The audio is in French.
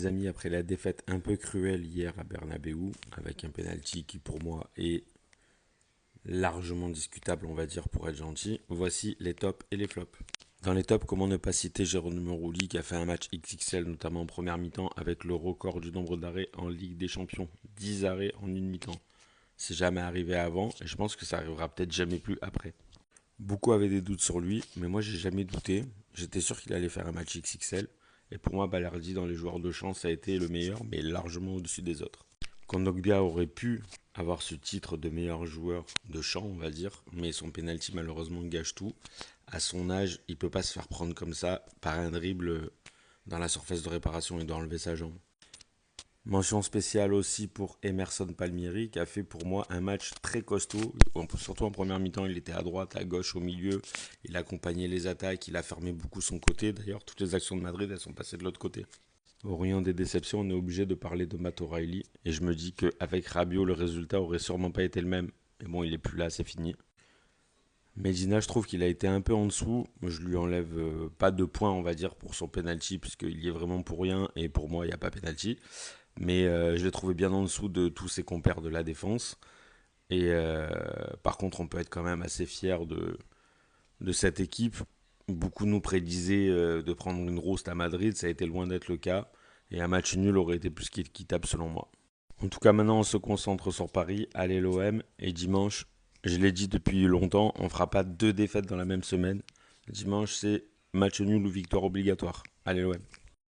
les amis, après la défaite un peu cruelle hier à Bernabeu, avec un penalty qui pour moi est largement discutable, on va dire pour être gentil, voici les tops et les flops. Dans les tops, comment ne pas citer Jérôme Rouli qui a fait un match XXL, notamment en première mi-temps, avec le record du nombre d'arrêts en Ligue des Champions. 10 arrêts en une mi-temps. C'est jamais arrivé avant et je pense que ça arrivera peut-être jamais plus après. Beaucoup avaient des doutes sur lui, mais moi j'ai jamais douté. J'étais sûr qu'il allait faire un match XXL. Et pour moi, Balerdi dans les joueurs de champ, ça a été le meilleur, mais largement au-dessus des autres. Kondogbia aurait pu avoir ce titre de meilleur joueur de champ, on va dire, mais son penalty malheureusement gâche tout. À son âge, il peut pas se faire prendre comme ça par un dribble dans la surface de réparation et d'enlever sa jambe. Mention spéciale aussi pour Emerson Palmieri qui a fait pour moi un match très costaud. Surtout en première mi-temps, il était à droite, à gauche, au milieu. Il accompagnait les attaques, il a fermé beaucoup son côté. D'ailleurs, toutes les actions de Madrid, elles sont passées de l'autre côté. Au rayon des déceptions, on est obligé de parler de Matt O'Reilly. Et je me dis qu'avec Rabiot, le résultat aurait sûrement pas été le même. Mais bon, il est plus là, c'est fini. Medina, je trouve qu'il a été un peu en dessous. Je lui enlève pas de points, on va dire, pour son penalty, puisqu'il y est vraiment pour rien. Et pour moi, il n'y a pas penalty. Mais je l'ai trouvé bien en dessous de tous ses compères de la défense. Et par contre, on peut être quand même assez fier de cette équipe. Beaucoup nous prédisaient de prendre une roast à Madrid. Ça a été loin d'être le cas. Et un match nul aurait été plus qu'équitable selon moi. En tout cas, maintenant, on se concentre sur Paris. Allez l'OM. Et dimanche, je l'ai dit depuis longtemps, on ne fera pas deux défaites dans la même semaine. Dimanche, c'est match nul ou victoire obligatoire. Allez l'OM.